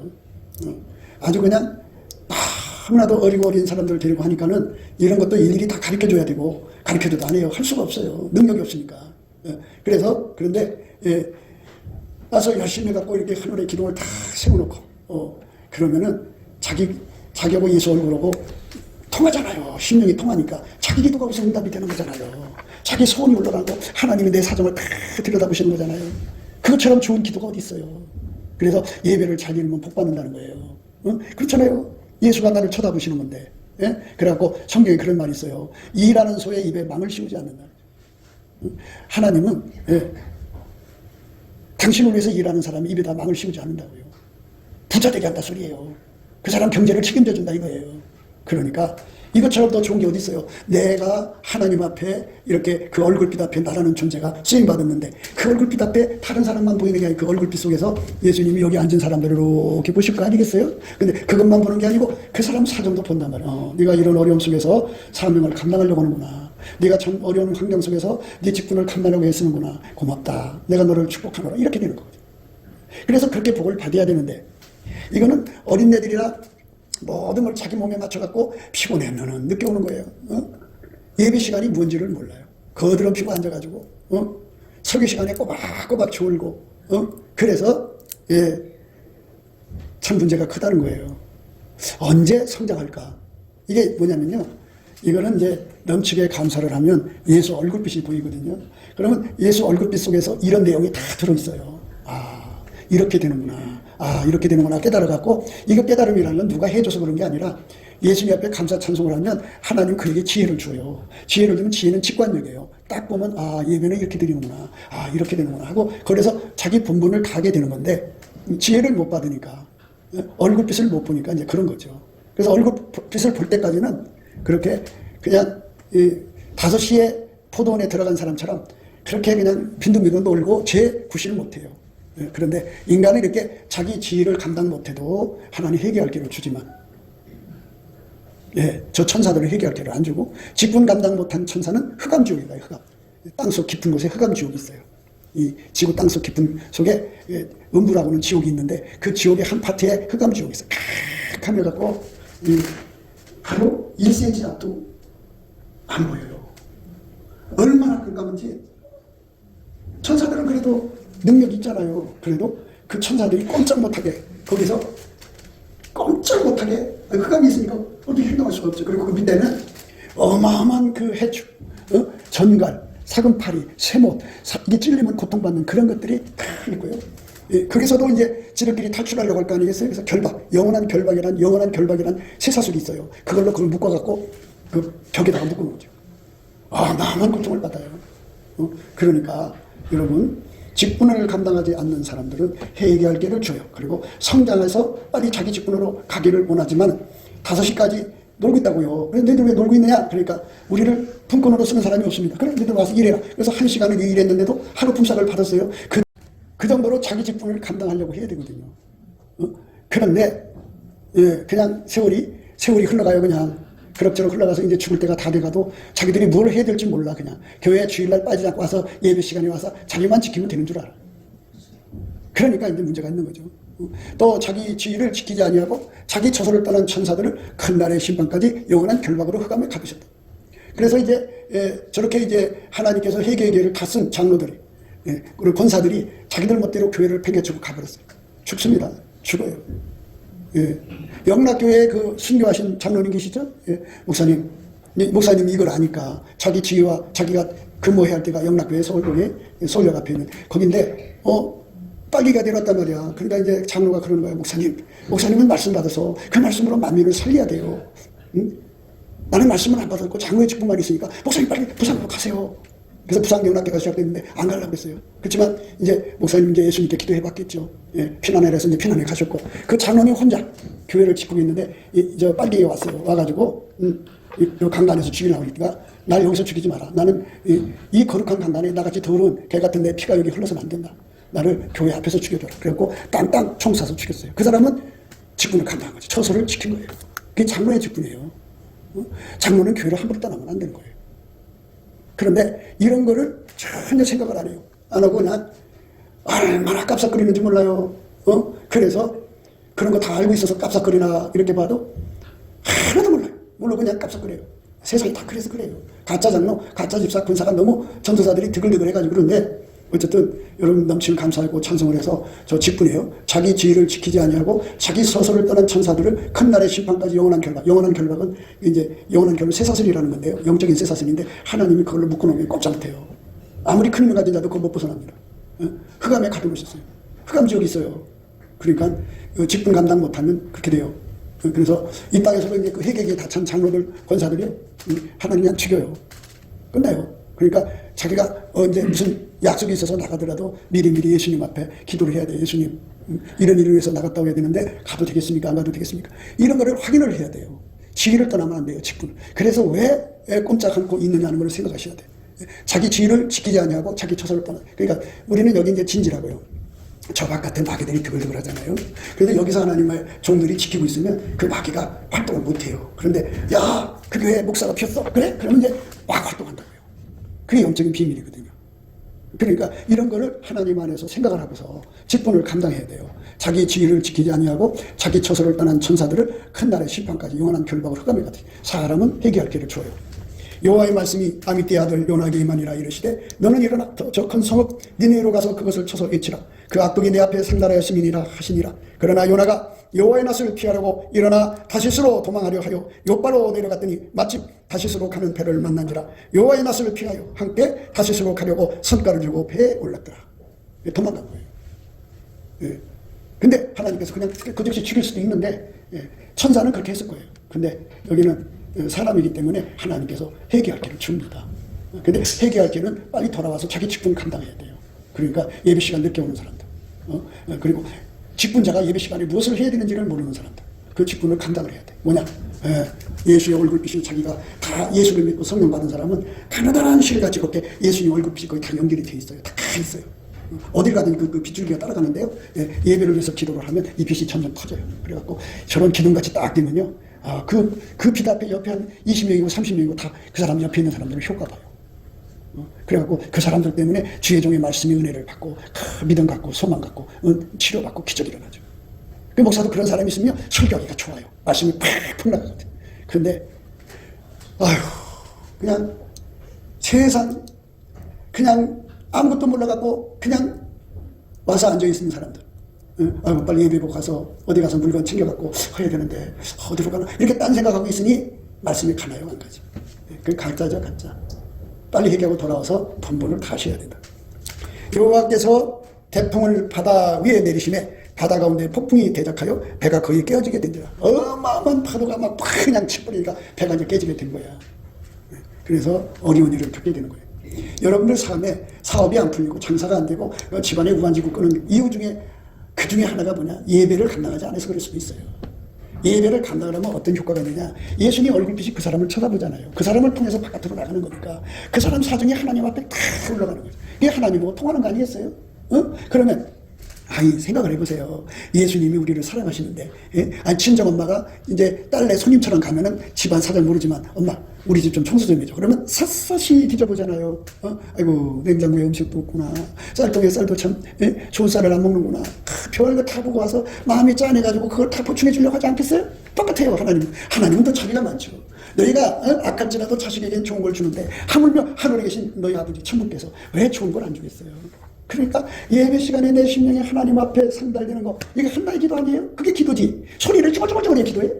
아주 그냥 너무나도 어리고 어린 사람들을 데리고 하니까는 이런 것도 일일이 다 가르쳐줘야 되고 가르쳐줘도 안 해요. 할 수가 없어요. 능력이 없으니까. 그런데 와서 열심히 해갖고 이렇게 하늘의 기둥을 다 세워놓고 그러면은 자기하고 예수 얼굴하고 통하잖아요. 심령이 통하니까 자기 기도가 무슨 응답이 되는 거잖아요. 자기 소원이 올라가고 하나님이 내 사정을 다 들여다보시는 거잖아요. 그것처럼 좋은 기도가 어디 있어요. 그래서 예배를 잘 드리면 복 받는다는 거예요. 그렇잖아요. 예수가 나를 쳐다보시는 건데. 그래갖고 성경에 그런 말이 있어요. 일하는 소의 입에 망을 씌우지 않는다. 하나님은 당신을 위해서 일하는 사람이 입에다 망을 씌우지 않는다고요. 부자 되게 한다 소리예요. 그 사람 경제를 책임져 준다 이거예요. 그러니까 이것처럼 더 좋은 게 어디 있어요. 내가 하나님 앞에 이렇게 그 얼굴빛 앞에 나라는 존재가 쓰임받았는데 그 얼굴빛 앞에 다른 사람만 보이는 게 아니고 그 얼굴빛 속에서 예수님이 여기 앉은 사람들을 이렇게 보실 거 아니겠어요? 근데 그것만 보는 게 아니고 그 사람 사정도 본단 말이야. 네가 이런 어려움 속에서 사명을 감당하려고 하는구나. 네가 참 어려운 환경 속에서 네 직분을 감당하려고 애쓰는구나. 고맙다. 내가 너를 축복하노라. 이렇게 되는 거거든. 그래서 그렇게 복을 받아야 되는데 이거는 어린애들이라 모든 걸 자기 몸에 맞춰갖고 피곤해하면 늦게 오는 거예요. 예배 시간이 뭔지를 몰라요. 거드럼피고 앉아가지고 설교 시간에 꼬박꼬박 졸고 그래서 참 문제가 크다는 거예요. 언제 성장할까? 이게 뭐냐면요. 이거는 이제 넘치게 감사를 하면 예수 얼굴빛이 보이거든요. 그러면 예수 얼굴빛 속에서 이런 내용이 다 들어있어요. 이렇게 되는구나. 이렇게 되는구나 깨달아갖고 이거 깨달음이라는 건 누가 해줘서 그런 게 아니라 예수님 앞에 감사 찬송을 하면 하나님 그에게 지혜를 줘요. 지혜를 주면 지혜는 직관력이에요. 딱 보면 예배는 이렇게 드리는구나. 이렇게 되는구나 하고 그래서 자기 본분을 다하게 되는 건데 지혜를 못 받으니까 얼굴빛을 못 보니까 이제 그런 거죠. 그래서 얼굴빛을 볼 때까지는 그렇게 그냥 5시에 포도원에 들어간 사람처럼 그렇게 그냥 빈둥빈둥 놀고 죄 구실을 못해요. 그런데 인간은 이렇게 자기 지혜를 감당 못해도 하나님 회개할 길을 주지만 저 천사들을 회개할 길을 안 주고 직분 감당 못한 천사는 흑암지옥이다. 흑암. 땅속 깊은 곳에 흑암지옥이 있어요. 이 지구 땅속 깊은 속에 음부라고는 지옥이 있는데 그 지옥의 한 파트에 흑암지옥이 있어요. 캄을 갖고 바로 1cm 앞도 안 보여요. 얼마나 깜깜한지. 천사들은 그래도 능력이 있잖아요. 그래도 그 천사들이 꼼짝 못하게 거기서 꼼짝 못하게 흑암이 있으니까 어떻게 행동할 수가 없죠. 그리고 그 밑에는 어마어마한 그 해축, 전갈, 사금파리, 쇠못, 이게 찔리면 고통받는 그런 것들이 다 있고요. 거기서도 이제 지들끼리 탈출하려고 할 거 아니겠어요? 그래서 영원한 결박이란 쇠사슬이 있어요. 그걸 묶어갖고 그 벽에다가 묶어놓은 거죠. 나만 고통을 받아요. 그러니까 여러분 직분을 감당하지 않는 사람들은 회개할 길을 줘요. 그리고 성장해서 빨리 자기 직분으로 가기를 원하지만 5시까지 놀고 있다고요. 그래서 너희들 왜 놀고 있느냐? 그러니까 우리를 품권으로 쓰는 사람이 없습니다. 그래 너희들 와서 일해라. 그래서 1시간을 일했는데도 하루 품삯을 받았어요. 그 정도로 자기 직분을 감당하려고 해야 되거든요. 그런데 그냥 세월이 흘러가요. 그냥 그럭저럭 흘러가서 이제 죽을 때가 다 돼가도 자기들이 뭘 해야 될지 몰라. 그냥 교회 주일날 빠지지 않고 와서 예배 시간에 와서 자기만 지키면 되는 줄 알아. 그러니까 이제 문제가 있는 거죠. 또 자기 지위를 지키지 아니하고 자기 처소를 떠난 천사들을 큰 날의 심판까지 영원한 결박으로 흑암에 가두셨다. 그래서 이제 저렇게 이제 하나님께서 회개의 기회를 다 쓴 장로들이 그리고 권사들이 자기들 멋대로 교회를 팽개치고 가버렸어요. 죽습니다. 죽어요. 영락교회에 그 순교하신 장로님 계시죠? 목사님. 목사님이 이걸 아니까 자기 지위와 자기가 근무해야 할 때가 영락교회 서울교회 서울역 앞에 있는 거긴데 빨리가 내렸단 말이야. 그러니까 이제 장로가 그러는 거야. 목사님은 말씀 받아서 그 말씀으로 만민을 살려야 돼요. 응? 나는 말씀을 안 받았고 장로의 직분만 있으니까 목사님 빨리 부산으로 가세요. 그래서 부산영락교회가 시작됐는데 안 가려고 했어요. 그렇지만 이제 목사님 이제 예수님께 기도해 봤겠죠. 피난해라 해서 이제 피난해 가셨고 그 장로님 혼자 교회를 지키고 있는데 저 빨리에 왔어요. 와가지고 이 강단에서 죽이려고 하니까 날 여기서 죽이지 마라. 나는 이 거룩한 강단에 나같이 더러운 개 같은 내 피가 여기 흘러서는 안 된다. 나를 교회 앞에서 죽여줘라. 그래갖고 땅땅 총 쏴서 죽였어요. 그 사람은 직분을 감당한 거죠. 처소를 지킨 거예요. 그게 장로의 직분이에요. 장로는 교회를 함부로 떠나면 안 되는 거예요. 그런데 이런 거를 전혀 생각을 안 해요. 안 하고 그냥 얼마나 깝삭거리는지 몰라요. 그래서 그런 거 다 알고 있어서 깝삭거리나 이렇게 봐도 하나도 몰라요. 몰라 그냥 깝삭거려요. 세상이 다 그래서 그래요. 가짜 장로, 가짜 집사, 군사가 너무 전도사들이 드글드글 해가지고 그런데 어쨌든 여러분 넘치는 감사하고 찬송을 해서 저 직분이에요. 자기 지위를 지키지 아니하고 자기 서서를 떠난 천사들을 큰 날의 심판까지 영원한 결박. 영원한 결박은 이제 영원한 결박 쇠사슬이라는 건데요. 영적인 쇠사슬인데 하나님이 그걸로 묶어놓으면 꼼짝 못해요. 아무리 큰 힘을 가진 자도 그걸 못 벗어납니다. 흑암에 가둬놓으셨어요. 흑암 지역이 있어요. 그러니까 직분 감당 못하면 그렇게 돼요. 그래서 이 땅에서도 이제 그 회개기에 다 찬 장로들, 권사들이요. 하나님 그냥 죽여요. 끝나요. 그러니까 자기가 언제 무슨 약속이 있어서 나가더라도 미리미리 예수님 앞에 기도를 해야 돼요. 예수님 이런 일을 위해서 나갔다 오야 되는데 가도 되겠습니까? 안 가도 되겠습니까? 이런 거를 확인을 해야 돼요. 지위를 떠나면 안 돼요. 직분을. 그래서 왜 꼼짝 않고 있느냐는 걸 생각하셔야 돼요. 자기 지위를 지키지 아니하고 자기 처소를 떠나. 그러니까 우리는 여기 이제 진지라고요. 저 바깥에 마귀들이 드글드글 하잖아요. 그런데 여기서 하나님의 종들이 지키고 있으면 그 마귀가 활동을 못해요. 그런데 야, 그 교회 목사가 피었어. 그래? 그러면 이제 막 활동한다고요. 그게 영적인 비밀이거든요. 그러니까 이런 거를 하나님 안에서 생각을 하고서 직분을 감당해야 돼요. 자기 지위를 지키지 아니하고 자기 처소를 떠난 천사들을 큰 날의 심판까지 영원한 결박을 흑암에 가듯이 사람은 회개할 길을 줘요. 여호와의 말씀이 아미떼 아들 요나에게 임하니라 이르시되 너는 일어나 저 큰 성읍 니느웨로 가서 그것을 쳐서 외치라. 그 악독이 내 앞에 상달하였음이니라 하시니라. 그러나 요나가 여호와의 낯을 피하려고 일어나 다시스로 도망하려 하여 욥바로 내려갔더니 마침 다시스로 가는 배를 만난지라. 여호와의 낯을 피하여 함께 다시스로 가려고 선가를 들고 배에 올랐더라. 도망간 거예요. 근데 하나님께서 그냥 그 즉시 죽일 수도 있는데 천사는 그렇게 했을 거예요. 근데 여기는 사람이기 때문에 하나님께서 회개할 길을 줍니다. 근데 회개할 길은 빨리 돌아와서 자기 직분을 감당해야 돼요. 그러니까 예배 시간 늦게 오는 사람들, 그리고 직분자가 예배 시간에 무엇을 해야 되는지를 모르는 사람들, 그 직분을 감당을 해야 돼. 뭐냐? 예수의 얼굴빛이 자기가 다 예수를 믿고 성령 받은 사람은 가느다란 실같이 그렇게 예수님 얼굴빛이 거의 다 연결이 돼 있어요. 다 있어요. 어딜 가든 그 빗줄기가 따라가는데요. 예배를 위해서 기도를 하면 이 빛이 점점 커져요. 그래갖고 저런 기둥같이 딱 되면요. 그 빛 앞에 옆에 한 20명이고 30명이고 다 그 사람 옆에 있는 사람들을 효과 봐요. 그래갖고 그 사람들 때문에 주의 종의 말씀의 은혜를 받고 믿음 갖고 소망 갖고 치료받고 기적이 일어나죠. 그 목사도 그런 사람이 있으면 설교하기가 좋아요. 말씀이 팍 나가거든. 그런데 그냥 세상 그냥 아무것도 몰라갖고 그냥 와서 앉아있는 사람들. 빨리 예배복 가서 어디 가서 물건 챙겨갖고 해야 되는데 어디로 가나 이렇게 딴 생각하고 있으니 말씀이 가나요? 안 가지. 그 가짜죠, 가짜. 빨리 회개하고 돌아와서 본분을 다시 해야 된다. 여호와께서 태풍을 바다 위에 내리심에 바다 가운데 폭풍이 대적하여 배가 거의 깨어지게 된다. 어마어마한 파도가 막 그냥 치버리니까 배가 이제 깨지게 된 거야. 그래서 어려운 일을 겪게 되는 거예요. 여러분들 삶에 사업이 안 풀리고 장사가 안 되고 집안에 우환지고 끄는 이유 중에 그 중에 하나가 뭐냐? 예배를 감당하지 않아서 그럴 수도 있어요. 예배를 감당하려면 어떤 효과가 있느냐? 예수님 얼굴빛이 그 사람을 쳐다보잖아요. 그 사람을 통해서 바깥으로 나가는 거니까 그 사람 사정이 하나님 앞에 다 올라가는 거예요. 이게 하나님하고 통하는 거 아니겠어요? 그러면 아니, 생각을 해보세요. 예수님이 우리를 사랑하시는데, 예? 아니, 친정엄마가 이제 딸네 손님처럼 가면은 집안 사정 모르지만, 엄마, 우리 집 좀 청소 좀 해줘. 그러면 샅샅이 뒤져보잖아요. 아이고, 냉장고에 음식도 없구나. 쌀통에 쌀도 참, 예? 좋은 쌀을 안 먹는구나. 별거 다 보고 와서 마음이 짠해가지고 그걸 다 보충해 주려고 하지 않겠어요? 똑같아요, 하나님. 하나님은 더 자비가 많죠. 너희가 아깝지라도 자식에겐 좋은 걸 주는데, 하물며 하늘에 계신 너희 아버지 천국께서 왜 좋은 걸 안 주겠어요? 그러니까 예배 시간에 내 심령이 하나님 앞에 상달되는 거, 이게 하나의 기도 아니에요? 그게 기도지. 소리를 쩌고쩌고 기도해.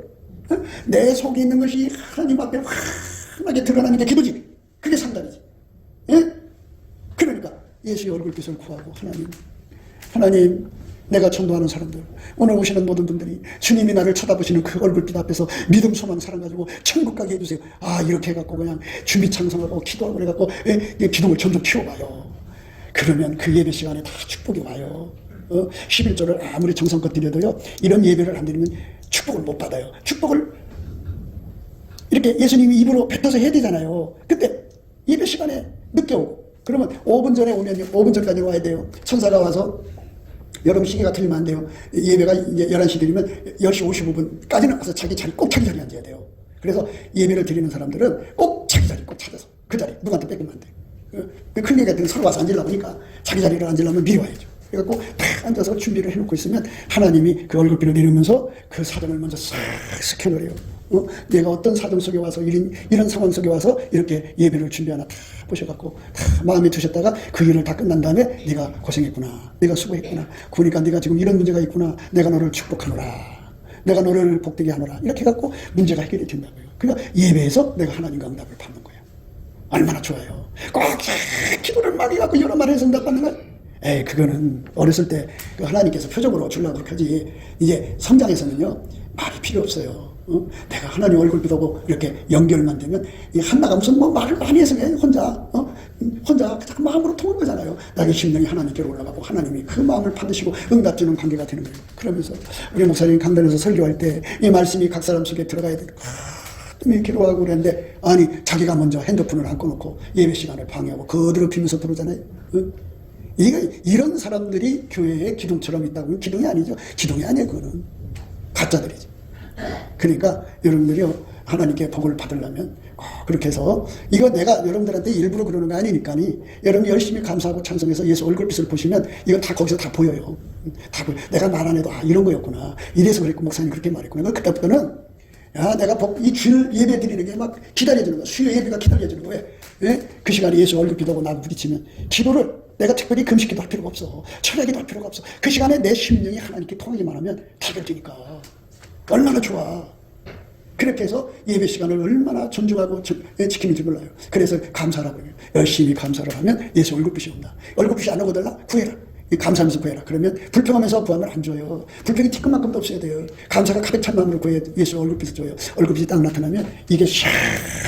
내 속에 있는 것이 하나님 앞에 환하게 드러나는 게 기도지. 그게 상달이지. 예? 그러니까 예수의 얼굴빛을 구하고, 하나님, 내가 전도하는 사람들, 오늘 오시는 모든 분들이 주님이 나를 쳐다보시는 그 얼굴빛 앞에서 믿음, 소망, 사랑 가지고 천국 가게 해주세요. 이렇게 해갖고 그냥 준비 찬송하고 기도하고 그래갖고 기도를 점점 키워봐요. 그러면 그 예배 시간에 다 축복이 와요. 11조를 아무리 정성껏 드려도요, 이런 예배를 안 드리면 축복을 못 받아요. 축복을 이렇게 예수님이 입으로 뱉어서 해야 되잖아요. 그때 예배 시간에 늦게 오고, 그러면 5분 전에 오면 5분 전까지 와야 돼요. 천사가 와서, 여러분 시계가 틀리면 안 돼요. 예배가 이제 11시 드리면 10시 55분까지는 와서 자기 자리에 앉아야 돼요. 그래서 예배를 드리는 사람들은 꼭 자기 자리 꼭 찾아서 그 자리 누구한테 뺏기면 안 돼. 큰 얘기 같은 서로 와서 앉으려고 하니까 자기 자리를 앉으려면 미리 와야죠. 그래갖고 딱 앉아서 준비를 해놓고 있으면 하나님이 그 얼굴빛을 내리면서 그 사정을 먼저 싹 스캔을 해요. 내가 어떤 사정 속에 와서 이런 상황 속에 와서 이렇게 예배를 준비하나 다 보셔갖고 다 마음에 두셨다가 그 일을 다 끝난 다음에 네가 고생했구나, 네가 수고했구나, 그러니까 네가 지금 이런 문제가 있구나, 내가 너를 축복하노라, 내가 너를 복되게 하노라, 이렇게 해갖고 문제가 해결이 된다고요. 그러니까 예배에서 내가 하나님과 응답을 받는 거예요. 얼마나 좋아요. 꼭 기도를 많이 갖고 여러 말 해서 응답받는 거예요. 그거는 어렸을 때 그 하나님께서 표적으로 주려고 하지, 이제 성장에서는요 말이 필요 없어요. 내가 하나님 얼굴빛 보고 이렇게 연결만 되면, 이 한나가 무슨 뭐 말을 많이 해서 그냥 혼자 그 마음으로 통한 거잖아요. 나의 심령이 하나님께로 올라가고 하나님이 그 마음을 받으시고 응답 주는 관계가 되는 거예요. 그러면서 우리 목사님이 강단에서 설교할 때 이 말씀이 각 사람 속에 들어가야 되고 기도하고 그랬는데, 아니 자기가 먼저 핸드폰을 안 꺼놓고 예배 시간을 방해하고 거드럽히면서 들어오잖아요. 이런 사람들이 교회에 기둥처럼 있다고. 기둥이 아니죠. 기둥이 아니에요. 그거는 가짜들이죠. 그러니까 여러분들이요, 하나님께 복을 받으려면 그렇게 해서, 이거 내가 여러분들한테 일부러 그러는 거 아니니까, 여러분 열심히 감사하고 찬송해서 예수 얼굴빛을 보시면 이건 다 거기서 다 보여요. 다 보여. 내가 말 안 해도 이런 거였구나, 이래서 그랬고 목사님 그렇게 말했구나. 그때부터는 내가 이 주일 예배 드리는 게 막 기다려지는 거야. 수요 예배가 기다려지는 거예요. 그 시간에 예수 얼굴빛 보고 나하고 부딪히면 기도를 내가 특별히 금식기도 할 필요가 없어. 철야기도 할 필요가 없어. 그 시간에 내 심령이 하나님께 통하기만 하면 해결되니까 얼마나 좋아. 그렇게 해서 예배 시간을 얼마나 존중하고 지키는지 몰라요. 그래서 감사라고 해요. 열심히 감사를 하면 예수 얼굴빛이 온다. 얼굴빛이 안 오거들라 구해라. 감사하면서 구해라. 그러면 불평하면서 구하면 안 줘요. 불평이 티끌만큼도 없어야 돼요. 감사가 가득 찬 마음으로 구해 예수 얼굴빛을 줘요. 얼굴빛이 딱 나타나면 이게 샥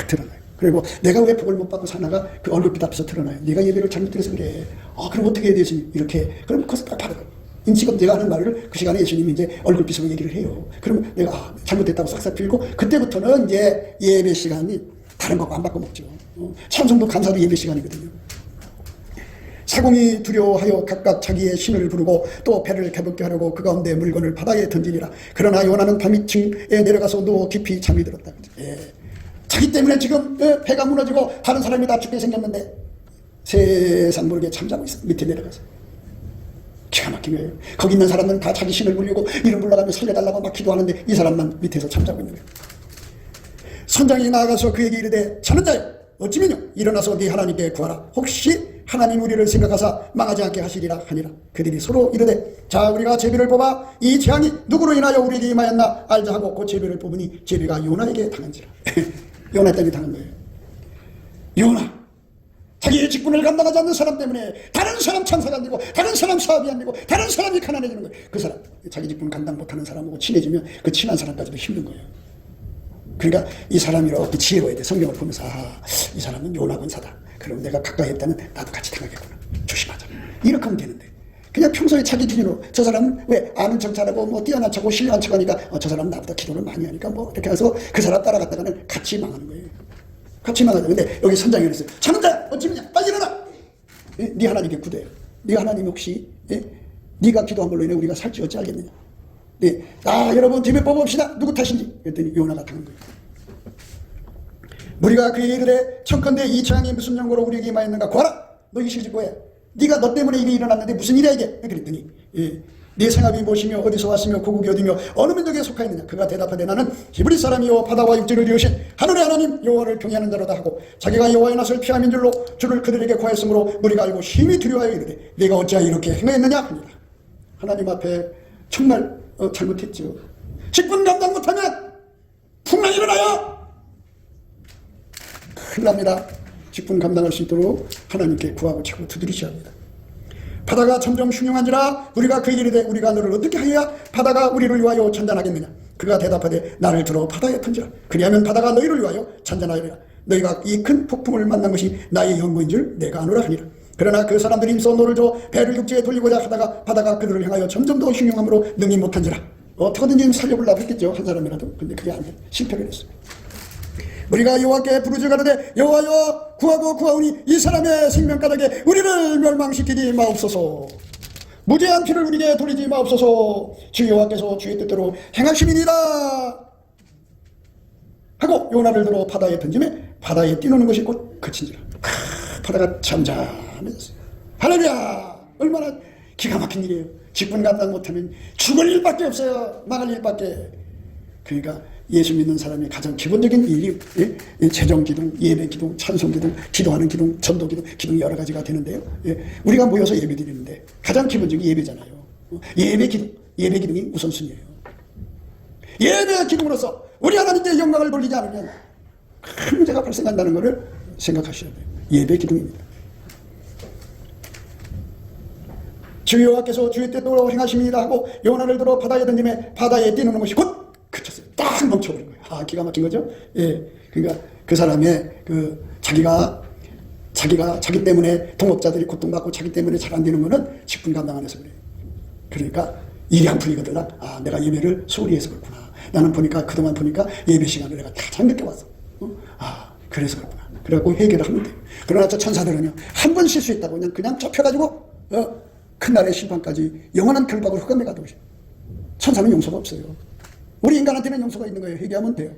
드러나요. 그리고 내가 왜 복을 못 받고 사나가 그 얼굴빛 앞에서 드러나요. 네가 예배를 잘못드려서 그래. 그럼 어떻게 해야 되지? 이렇게. 그럼 그것을 딱 받아. 지금 내가 하는 말을 그 시간에 예수님이 이제 얼굴빛으로 얘기를 해요. 그러면 내가 잘못됐다고 싹싹 빌고, 그때부터는 이제 예배 시간이 다른 거 안 바꿔 먹죠. 찬송도 감사도 예배 시간이거든요. 사공이 두려워하여 각각 자기의 신을 부르고 또 배를 개볍게 하려고 그 가운데 물건을 바다에 던지니라. 그러나 요나는 밤이층에 내려가서 누워 깊이 잠이 들었다. 자기 때문에 지금 배가 무너지고 다른 사람이 다 죽게 생겼는데 세상 모르게 잠자고 있어. 밑에 내려가서. 기가 막힌 거예요. 거기 있는 사람은 다 자기 신을 불리고 이름 불러가며 살려달라고 막 기도하는데 이 사람만 밑에서 잠자고 있는 거예요. 선장이 나아가서 그에게 이르되, 자는 자여 어찌면요 일어나서 네 하나님께 구하라. 혹시 하나님 우리를 생각하사 망하지 않게 하시리라 하니라. 그들이 서로 이르되, 자 우리가 제비를 뽑아 이 재앙이 누구로 인하여 우리에게 임하였나 알자 하고 그 제비를 뽑으니 제비가 요나에게 당한지라. 요나 때문에 당한 거예요. 요나 자기의 직분을 감당하지 않는 사람 때문에 다른 사람 창사가 안 되고 다른 사람 사업이 안 되고 다른 사람이 가난해지는 거예요. 그 사람 자기 직분 감당 못하는 사람하고 친해지면 그 친한 사람까지도 힘든 거예요. 그러니까 이 사람이 이렇게 지혜로워야 돼. 성경을 보면서 이 사람은 요나 권사다. 그럼 내가 가까이 했다면 나도 같이 당하겠구나. 조심하자. 이렇게 하면 되는데 그냥 평소에 자기 기준으로 저 사람은 왜 아는 척 잘하고 뭐 뛰어난 척하고 신뢰한 척하니까 저 사람은 나보다 기도를 많이 하니까 뭐 이렇게 해서 그 사람 따라갔다가는 같이 망하는 거예요. 같이 망하죠. 근데 여기 선장이 그랬어요. 자는 자 어찌면냐 빨리 일어나. 네 하나님께 구대요. 네 하나님 혹시 네가 기도한 걸로 인해 우리가 살지 어찌 알겠느냐. 네, 여러분 팀에 뽑읍시다. 누구 탓인지. 그랬더니 요나가 당한 거예요. 무리가 그에게 이르되 청컨대 이 재앙이 무슨 연고로 우리에게 임하였는가 구하라. 너희 시집 뭐야? 네가 너 때문에 일이 일어났는데 무슨 일이야 이게? 그랬더니 네 생각이 무엇이며 어디서 왔으며 고국이 어디며 어느 민족에 속하였느냐. 그가 대답하되 나는 히브리 사람이요 바다와 육지를 이으신 하늘의 하나님 여호와를 경외하는 자로다 하고 자기가 여호와의 낯을 피함인 줄로 주를 그들에게 구하였으므로 무리가 알고 심히 두려워하여 이르되 내가 어찌하여 이렇게 행하였느냐 하니라. 하나님 앞에 정말 잘못했죠. 직분 감당 못하면 풍랑 일어나요. 큰일 납니다. 직분 감당할 수 있도록 하나님께 구하고 자꾸 두드리셔야 합니다. 바다가 점점 흉흉한지라 우리가 그에게 이르되 우리가 너를 어떻게 하여야 바다가 우리를 위하여 잔잔하겠느냐. 그가 대답하되 나를 들어 바다에 던지라. 그리하면 바다가 너희를 위하여 잔잔하리라. 너희가 이 큰 폭풍을 만난 것이 나의 연고인 줄 내가 아노라 하니라. 그러나 그 사람들이 힘써 노를 줘 배를 육지에 돌리고자 하다가 바다가 그들을 향하여 점점 더 흉흉함으로 능히 못한지라. 어떻게든지 살려보려고 했겠죠. 한 사람이라도. 근데 그게 안 돼. 실패를 했어요. 우리가 여호와께 부르짖어 가로되 여호와여 구하고 구하오니 이 사람의 생명가닥에 우리를 멸망시키지 마옵소서. 무죄한 피를 우리에게 돌리지 마옵소서. 주 여호와께서 주의 뜻대로 행하심이니라 하고 요나를 들어 바다에 던짐에 바다에 뛰노는 것이 곧 그친지라. 바다가 잠잠해졌어요. 할렐루야. 얼마나 기가 막힌 일이에요. 직분 감당 못하면 죽을 일밖에 없어요. 망할 일밖에. 그러니까 예수 믿는 사람의 가장 기본적인 일이 재정기둥, 예배기둥, 찬송기둥, 기도하는 기둥, 전도기둥, 기둥이 여러 가지가 되는데요. 우리가 모여서 예배드리는데 가장 기본적인 예배잖아요. 예배기둥이 우선순위예요. 예배기둥으로서 우리 하나님께 영광을 돌리지 않으면 큰 문제가 발생한다는 것을 생각하셔야 돼요. 예배기둥입니다. 주 여호와께서 주의 뜻대로 행하심이니라 하고 요나를 들어 바다에 던짐에 바다에 뛰는 것이 곧 그쳤어요. 딱 멈춰버린 거예요. 기가 막힌 거죠. 그러니까 그 사람의 자기가 자기 때문에 동업자들이 고통받고 자기 때문에 잘 안 되는 거는 직분 감당 안 해서 그래요. 그러니까 일이 안 풀리거든. 내가 예배를 소홀히 해서 그렇구나. 나는 그동안 보니까 예배 시간을 내가 가장 늦게 왔어. 그래서 그렇구나. 그래갖고 회개를 하면 돼요. 그러나 저 천사들은요, 한 번 실수했다고 그냥 좁혀가지고 큰 날의 심판까지 영원한 결박을 흑암에 가두고 있어요. 천사는 용서가 없어요. 우리 인간한테는 용서가 있는 거예요. 회개하면 돼요.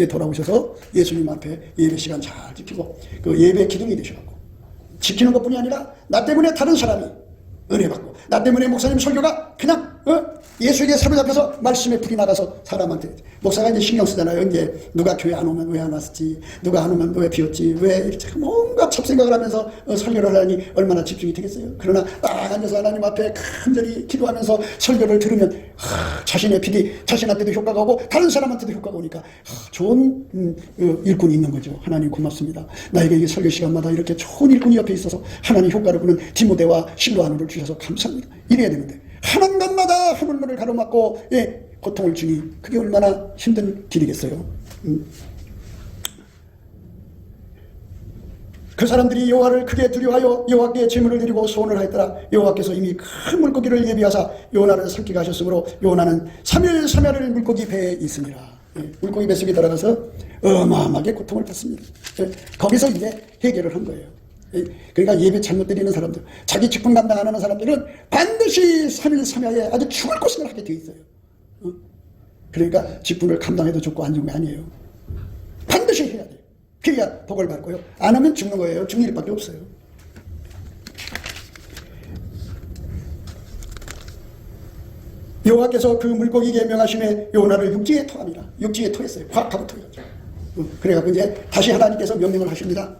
돌아오셔서 예수님 앞에 예배 시간 잘 지키고 그 예배 기둥이 되셔갖고 지키는 것뿐이 아니라 나 때문에 다른 사람이 은혜 받고 나 때문에 목사님 설교가 그냥 예수에게 사로잡혀서 말씀에 불이 나가서 사람한테 목사가 이제 신경 쓰잖아요. 이제 누가 교회 안 오면 왜 안 왔지, 누가 안 오면 왜 비었지, 왜 이렇게 뭔가 잡생각을 하면서 설교를 하니 얼마나 집중이 되겠어요. 그러나 딱 앉아서 하나님 앞에 간절히 기도하면서 설교를 들으면 자신의 필이 자신한테도 효과가 오고 다른 사람한테도 효과가 오니까 좋은 일꾼이 있는 거죠. 하나님 고맙습니다. 나에게 이 설교 시간마다 이렇게 좋은 일꾼이 옆에 있어서 하나님 효과를 보는 디모데와 실로아노를 주셔서 감사합니다. 이래야 되는데 하는 것마다 하물물을 가로막고 고통을 주니 그게 얼마나 힘든 길이겠어요. 그 사람들이 여호와를 크게 두려워하여 여호와께 제물을 드리고 소원을 하였더라. 여호와께서 이미 큰 물고기를 예비하사 요나를 삼키게 하셨으므로 요나는 3일 3야를 물고기 배에 있으니라. 물고기 뱃속에 들어가서 어마어마하게 고통을 받습니다. 거기서 이제 해결을 한 거예요. 그러니까 예배 잘못 드리는 사람들, 자기 직분 감당 안 하는 사람들은 반드시 3일 3야에 아주 죽을 고생을 하게 돼 있어요. 그러니까 직분을 감당해도 좋고 안 좋은 게 아니에요. 반드시 해야 돼요. 그래야 복을 받고요. 안 하면 죽는 거예요. 죽는 일밖에 없어요. 여호와께서 그 물고기에게 명하심에 요나를 육지에 토하니라. 육지에 토했어요. 확 하고 토해가지고. 그래갖고 이제 다시 하나님께서 명령을 하십니다.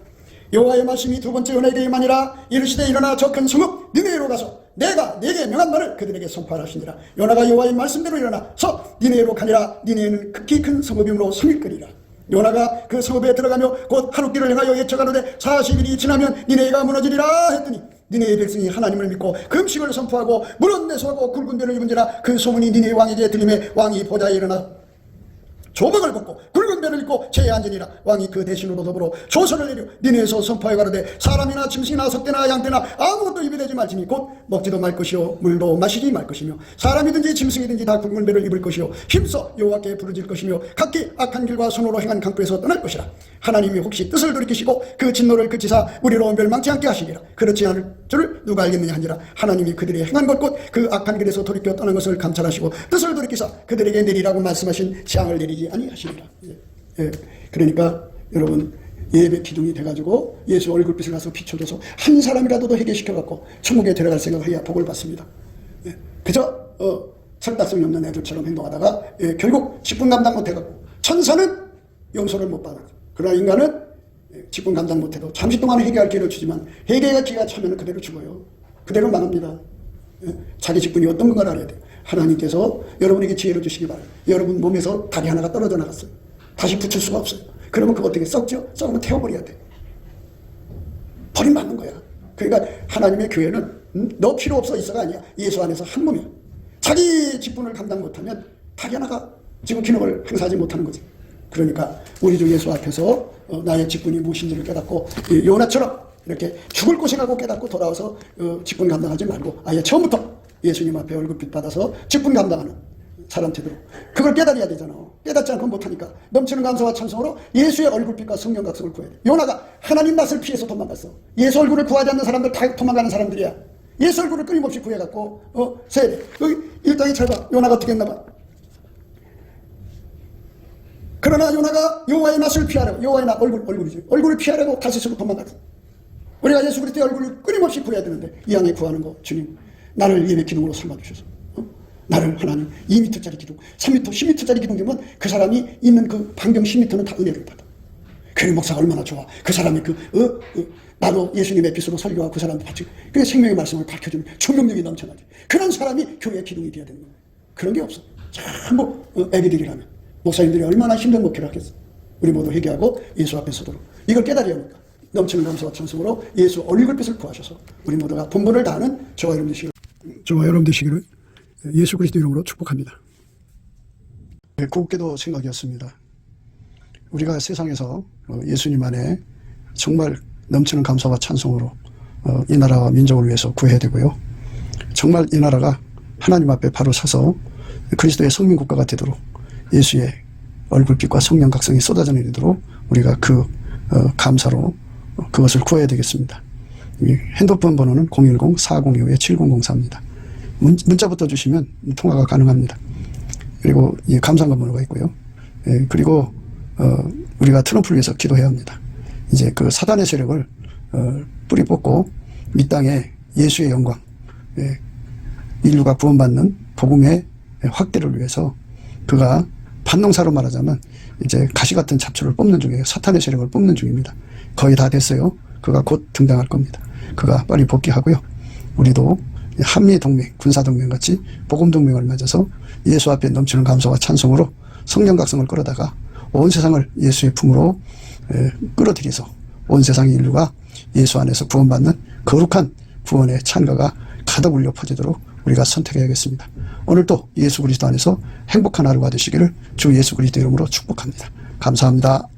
여호와의 말씀이 두 번째 요나에게 임하니라. 이르시되 일어나 저 큰 성읍 니느웨로 가서 내가 네게 명한 말을 그들에게 선포하시니라. 요나가 여호와의 말씀대로 일어나서 니느웨로 가니라. 니느웨는 극히 큰 성읍이므로 성일 거리라. 요나가 그 성읍에 들어가며 곧 하룻길을 행하여 예쳐가는데 40일이 지나면 니느웨가 무너지리라 했더니 니느웨 백성이 하나님을 믿고 금식을 선포하고 물은 내소하고 굵은 배를 입은지라. 그 소문이 니느웨 왕에게 들림에 왕이 보좌에 일어나 조복을 벗고 굵은 배를 입고 제에 앉으니라. 왕이 그 대신으로 더불어 조서를 내려 니느웨에서 선포하여 가로되 사람이나 짐승이나 석대나 양떼나 아무것도 입에 대지 말지니 곧 먹지도 말 것이요 물도 마시지 말 것이며 사람이든지 짐승이든지 다 굵은 배를 입을 것이요 힘써 여호와께 부르짖을 것이며 각기 악한 길과 손으로 행한 강포에서 떠날 것이라. 하나님이 혹시 뜻을 돌이키시고 그 진노를 그치사 우리로 멸망치 않게 하시리라. 그렇지 줄을 누가 알겠느냐 하니라. 하나님이 그들이 행한 것 곧 그 악한 길에서 돌이켜 떠난 것을 감찰하시고 뜻을 돌이키사 그들에게 내리라고 말씀하신 재앙을 내리지 아니하시리라. 그러니까 여러분, 예배 기둥이 돼가지고 예수 얼굴빛을 가서 비춰줘서 한 사람이라도 더 회개시켜갖고 천국에 들어갈 생각을 해야 복을 받습니다. 그저 철딱성이 없는 애들처럼 행동하다가 결국 직분 감당 못해갖고, 천사는 용서를 못 받아. 그러나 인간은 직분 감당 못해도 잠시 동안 회개할 기회를 주지만 회개가 기회가 차면 그대로 죽어요. 그대로 망합니다. 자기 직분이 어떤 건가를 알아야 돼요. 하나님께서 여러분에게 지혜를 주시기 바라요. 여러분 몸에서 다리 하나가 떨어져 나갔어요. 다시 붙일 수가 없어요. 그러면 그거 어떻게 썩죠? 썩으면 태워버려야 돼. 버림받는 거야. 그러니까 하나님의 교회는 너 필요 없어 있어가 아니야. 예수 안에서 한 몸이야. 자기 직분을 감당 못하면 다리 하나가 지금 기능을 행사하지 못하는 거지. 그러니까 우리 주 예수 앞에서 나의 직분이 무엇인지를 깨닫고 요나처럼 이렇게 죽을 고생하고 깨닫고 돌아와서 직분 감당하지 말고 아예 처음부터 예수님 앞에 얼굴빛 받아서 직분 감당하는 사람 되도록 그걸 깨달아야 되잖아. 깨닫지 않고 못하니까 넘치는 감사와 찬송으로 예수의 얼굴빛과 성령 각성을 구해야 돼. 요나가 하나님 낯을 피해서 도망갔어. 예수 얼굴을 구하지 않는 사람들 다 도망가는 사람들이야. 예수 얼굴을 끊임없이 구해갖고 세대 여기 1장이 잘 봐. 요나가 어떻게 했나 봐. 그러나 요나가 여호와의 낯을 피하려고, 여호와의 낯 얼굴이지, 얼굴을 피하려고 다시스로 도망갔어. 우리가 예수 그리스도의 얼굴을 끊임없이 구해야 되는데 이 안에 구하는 거, 주님 나를 예배 기둥으로 삼아주셔서 나를 하나님 2m짜리 기둥, 3m, 10m짜리 기둥이면 그 사람이 있는 그 반경 10m는 다 은혜를 받아. 교회 목사가 얼마나 좋아. 그 사람이 나도 예수님의 빛으로 설교하고 그 사람도 같이 그 생명의 말씀을 밝혀주는 조명력이 넘쳐나지. 그런 사람이 교회의 기둥이 되어야 되는 거야. 그런 게 없어. 전부 애기들이라면 목사님들이 얼마나 힘든 목회를 하겠어. 우리 모두 회개하고 예수 앞에 서도록 이걸 깨달아야 합니까? 넘치는 감사와 찬송으로 예수 얼굴빛을 구하셔서 우리 모두가 본분을 다하는 저와 여러분 되시기를 예수 그리스도 이름으로 축복합니다. 곱게도 생각이었습니다. 우리가 세상에서 예수님 안에 정말 넘치는 감사와 찬송으로 이 나라와 민족을 위해서 구해야 되고요. 정말 이 나라가 하나님 앞에 바로 서서 그리스도의 성민국가가 되도록 예수의 얼굴빛과 성령 각성이 쏟아져 내리도록 우리가 그 감사로 그것을 구해야 되겠습니다. 핸드폰 번호는 010-4025-7004입니다. 문자부터 주시면 통화가 가능합니다. 그리고 이 감사한 번호가 있고요. 그리고 우리가 트럼프를 위해서 기도해야 합니다. 이제 그 사단의 세력을 뿌리 뽑고 이 땅에 예수의 영광, 인류가 구원받는 복음의 확대를 위해서 그가 반농사로 말하자면 이제 가시 같은 잡초를 뽑는 중이에요. 사탄의 세력을 뽑는 중입니다. 거의 다 됐어요. 그가 곧 등장할 겁니다. 그가 빨리 복귀하고요. 우리도 한미 동맹, 군사 동맹 같이 복음 동맹을 맺어서 예수 앞에 넘치는 감사와 찬송으로 성령 각성을 끌어다가 온 세상을 예수의 품으로 끌어들여서 온 세상의 인류가 예수 안에서 구원받는 거룩한 구원의 찬가가 가득 울려 퍼지도록 우리가 선택해야겠습니다. 오늘도 예수 그리스도 안에서 행복한 하루가 되시기를 주 예수 그리스도 이름으로 축복합니다. 감사합니다.